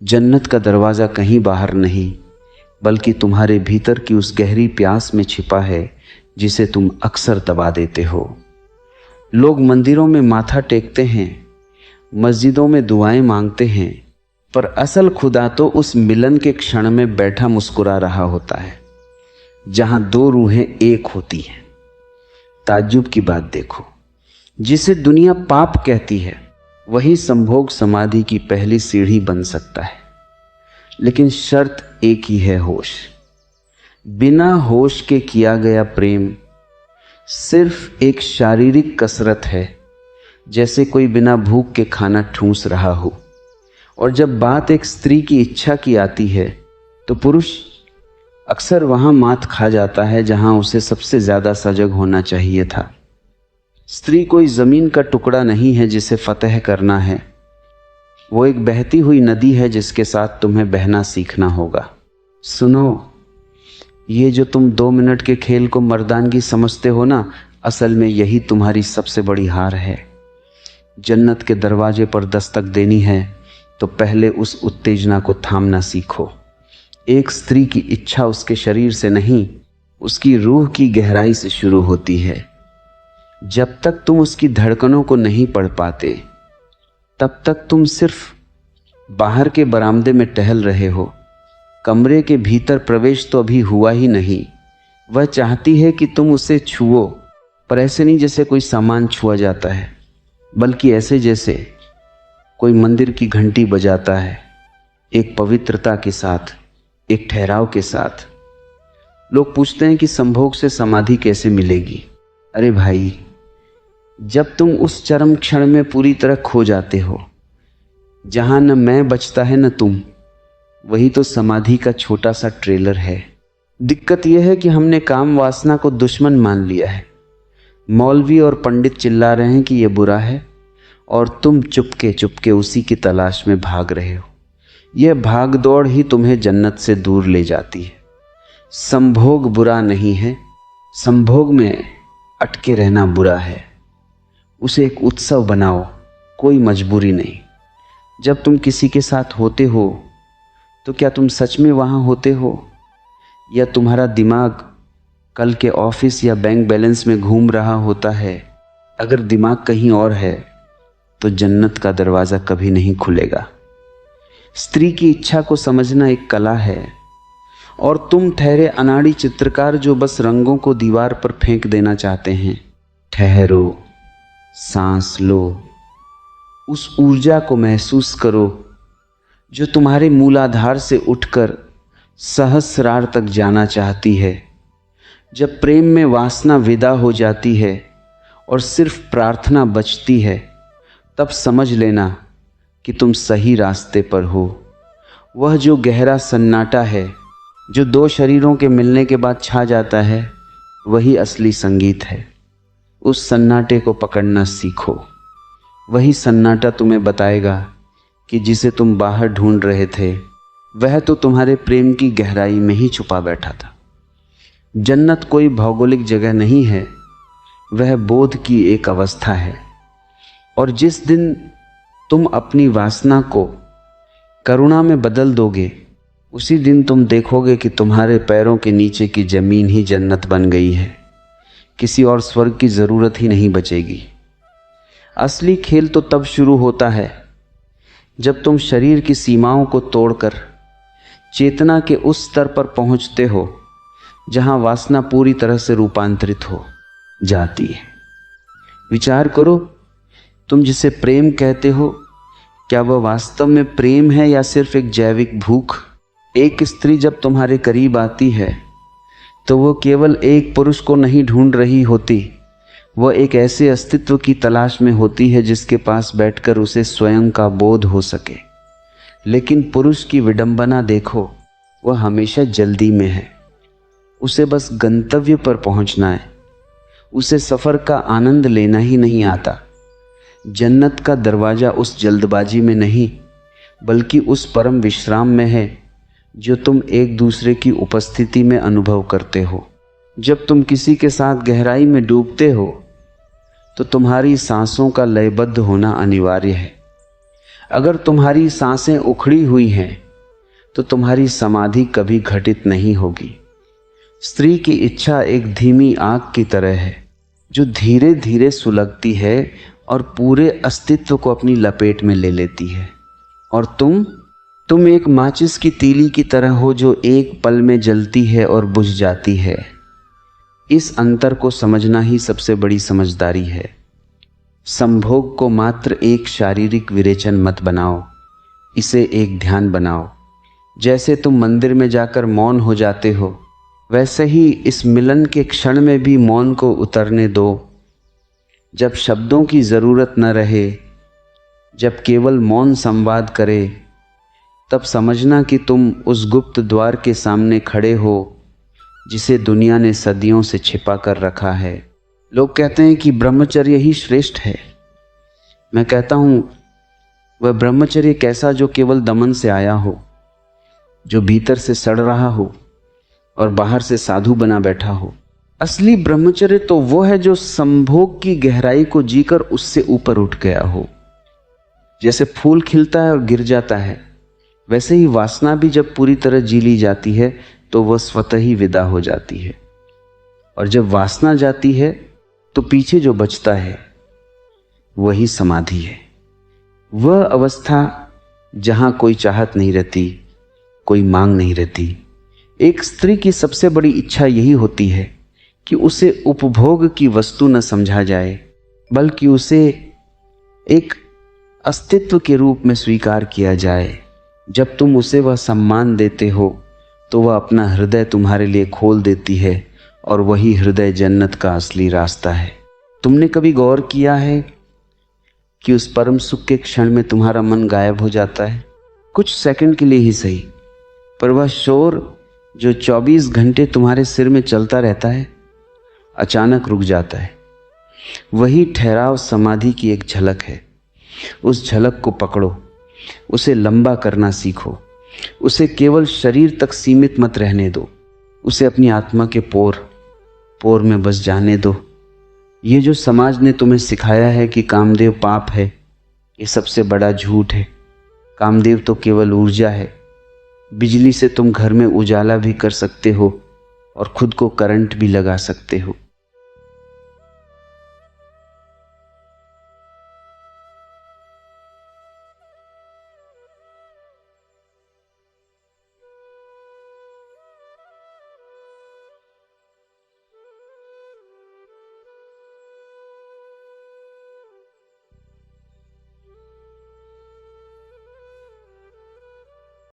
जन्नत का दरवाज़ा कहीं बाहर नहीं, बल्कि तुम्हारे भीतर की उस गहरी प्यास में छिपा है जिसे तुम अक्सर दबा देते हो। लोग मंदिरों में माथा टेकते हैं, मस्जिदों में दुआएं मांगते हैं, पर असल खुदा तो उस मिलन के क्षण में बैठा मुस्कुरा रहा होता है, जहां दो रूहें एक होती हैं। ताज्जुब की बात देखो, जिसे दुनिया पाप कहती है वही संभोग समाधि की पहली सीढ़ी बन सकता है। लेकिन शर्त एक ही है, होश। बिना होश के किया गया प्रेम सिर्फ एक शारीरिक कसरत है, जैसे कोई बिना भूख के खाना ठूंस रहा हो। और जब बात एक स्त्री की इच्छा की आती है तो पुरुष अक्सर वहां मात खा जाता है जहां उसे सबसे ज्यादा सजग होना चाहिए था। स्त्री कोई जमीन का टुकड़ा नहीं है जिसे फतह करना है, वो एक बहती हुई नदी है जिसके साथ तुम्हें बहना सीखना होगा। सुनो, ये जो तुम 2 मिनट के खेल को मर्दानगी समझते हो ना, असल में यही तुम्हारी सबसे बड़ी हार है। जन्नत के दरवाजे पर दस्तक देनी है तो पहले उस उत्तेजना को थामना सीखो। एक स्त्री की इच्छा उसके शरीर से नहीं, उसकी रूह की गहराई से शुरू होती है। जब तक तुम उसकी धड़कनों को नहीं पढ़ पाते, तब तक तुम सिर्फ बाहर के बरामदे में टहल रहे हो। कमरे के भीतर प्रवेश तो अभी हुआ ही नहीं। वह चाहती है कि तुम उसे छुओ, पर ऐसे नहीं जैसे कोई सामान छुआ जाता है, बल्कि ऐसे जैसे कोई मंदिर की घंटी बजाता है, एक पवित्रता के साथ, एक ठहराव के साथ। लोग पूछते हैं कि संभोग से समाधि कैसे मिलेगी। अरे भाई, जब तुम उस चरम क्षण में पूरी तरह खो जाते हो, जहां न मैं बचता है न तुम, वही तो समाधि का छोटा सा ट्रेलर है। दिक्कत यह है कि हमने काम वासना को दुश्मन मान लिया है। मौलवी और पंडित चिल्ला रहे हैं कि यह बुरा है, और तुम चुपके चुपके उसी की तलाश में भाग रहे हो। यह भाग दौड़ ही तुम्हें जन्नत से दूर ले जाती है। संभोग बुरा नहीं है, संभोग में अटके रहना बुरा है। उसे एक उत्सव बनाओ, कोई मजबूरी नहीं। जब तुम किसी के साथ होते हो तो क्या तुम सच में वहां होते हो, या तुम्हारा दिमाग कल के ऑफिस या बैंक बैलेंस में घूम रहा होता है? अगर दिमाग कहीं और है तो जन्नत का दरवाज़ा कभी नहीं खुलेगा। स्त्री की इच्छा को समझना एक कला है, और तुम ठहरे अनाड़ी चित्रकार जो बस रंगों को दीवार पर फेंक देना चाहते हैं। ठहरो, सांस लो, उस ऊर्जा को महसूस करो जो तुम्हारे मूलाधार से उठकर सहस्रार तक जाना चाहती है। जब प्रेम में वासना विदा हो जाती है और सिर्फ प्रार्थना बचती है, तब समझ लेना कि तुम सही रास्ते पर हो। वह जो गहरा सन्नाटा है, जो 2 शरीरों के मिलने के बाद छा जाता है, वही असली संगीत है। उस सन्नाटे को पकड़ना सीखो। वही सन्नाटा तुम्हें बताएगा कि जिसे तुम बाहर ढूंढ रहे थे, वह तो तुम्हारे प्रेम की गहराई में ही छुपा बैठा था। जन्नत कोई भौगोलिक जगह नहीं है, वह बोध की एक अवस्था है। और जिस दिन तुम अपनी वासना को करुणा में बदल दोगे, उसी दिन तुम देखोगे कि तुम्हारे पैरों के नीचे की जमीन ही जन्नत बन गई है। किसी और स्वर्ग की ज़रूरत ही नहीं बचेगी। असली खेल तो तब शुरू होता है जब तुम शरीर की सीमाओं को तोड़कर चेतना के उस स्तर पर पहुंचते हो जहां वासना पूरी तरह से रूपांतरित हो जाती है। विचार करो, तुम जिसे प्रेम कहते हो, क्या वह वास्तव में प्रेम है या सिर्फ एक जैविक भूख? एक स्त्री जब तुम्हारे करीब आती है तो वो केवल एक पुरुष को नहीं ढूंढ रही होती, वह एक ऐसे अस्तित्व की तलाश में होती है जिसके पास बैठकर उसे स्वयं का बोध हो सके। लेकिन पुरुष की विडंबना देखो, वह हमेशा जल्दी में है। उसे बस गंतव्य पर पहुंचना है, उसे सफ़र का आनंद लेना ही नहीं आता। जन्नत का दरवाज़ा उस जल्दबाजी में नहीं, बल्कि उस परम विश्राम में है जो तुम एक दूसरे की उपस्थिति में अनुभव करते हो। जब तुम किसी के साथ गहराई में डूबते हो तो तुम्हारी सांसों का लयबद्ध होना अनिवार्य है। अगर तुम्हारी सांसें उखड़ी हुई हैं तो तुम्हारी समाधि कभी घटित नहीं होगी। स्त्री की इच्छा एक धीमी आग की तरह है जो धीरे धीरे सुलगती है और पूरे अस्तित्व को अपनी लपेट में ले लेती है। और तुम एक माचिस की तीली की तरह हो जो एक पल में जलती है और बुझ जाती है। इस अंतर को समझना ही सबसे बड़ी समझदारी है। संभोग को मात्र एक शारीरिक विरेचन मत बनाओ, इसे एक ध्यान बनाओ। जैसे तुम मंदिर में जाकर मौन हो जाते हो, वैसे ही इस मिलन के क्षण में भी मौन को उतरने दो। जब शब्दों की ज़रूरत न रहे, जब केवल मौन संवाद करे, तब समझना कि तुम उस गुप्त द्वार के सामने खड़े हो जिसे दुनिया ने सदियों से छिपा कर रखा है। लोग कहते हैं कि ब्रह्मचर्य ही श्रेष्ठ है। मैं कहता हूँ, वह ब्रह्मचर्य कैसा जो केवल दमन से आया हो, जो भीतर से सड़ रहा हो और बाहर से साधु बना बैठा हो। असली ब्रह्मचर्य तो वो है जो संभोग की गहराई को जीकर उससे ऊपर उठ गया हो। जैसे फूल खिलता है और गिर जाता है, वैसे ही वासना भी जब पूरी तरह जी ली जाती है तो वह स्वतः ही विदा हो जाती है। और जब वासना जाती है तो पीछे जो बचता है वही समाधि है। वह अवस्था जहां कोई चाहत नहीं रहती, कोई मांग नहीं रहती। एक स्त्री की सबसे बड़ी इच्छा यही होती है कि उसे उपभोग की वस्तु न समझा जाए, बल्कि उसे एक अस्तित्व के रूप में स्वीकार किया जाए। जब तुम उसे वह सम्मान देते हो तो वह अपना हृदय तुम्हारे लिए खोल देती है, और वही हृदय जन्नत का असली रास्ता है। तुमने कभी गौर किया है कि उस परम सुख के क्षण में तुम्हारा मन गायब हो जाता है? कुछ सेकंड के लिए ही सही, पर वह शोर जो 24 घंटे तुम्हारे सिर में चलता रहता है अचानक रुक जाता है। वही ठहराव समाधि की एक झलक है। उस झलक को पकड़ो, उसे लंबा करना सीखो। उसे केवल शरीर तक सीमित मत रहने दो, उसे अपनी आत्मा के पोर में बस जाने दो। ये जो समाज ने तुम्हें सिखाया है कि कामदेव पाप है, ये सबसे बड़ा झूठ है। कामदेव तो केवल ऊर्जा है। बिजली से तुम घर में उजाला भी कर सकते हो और खुद को करंट भी लगा सकते हो।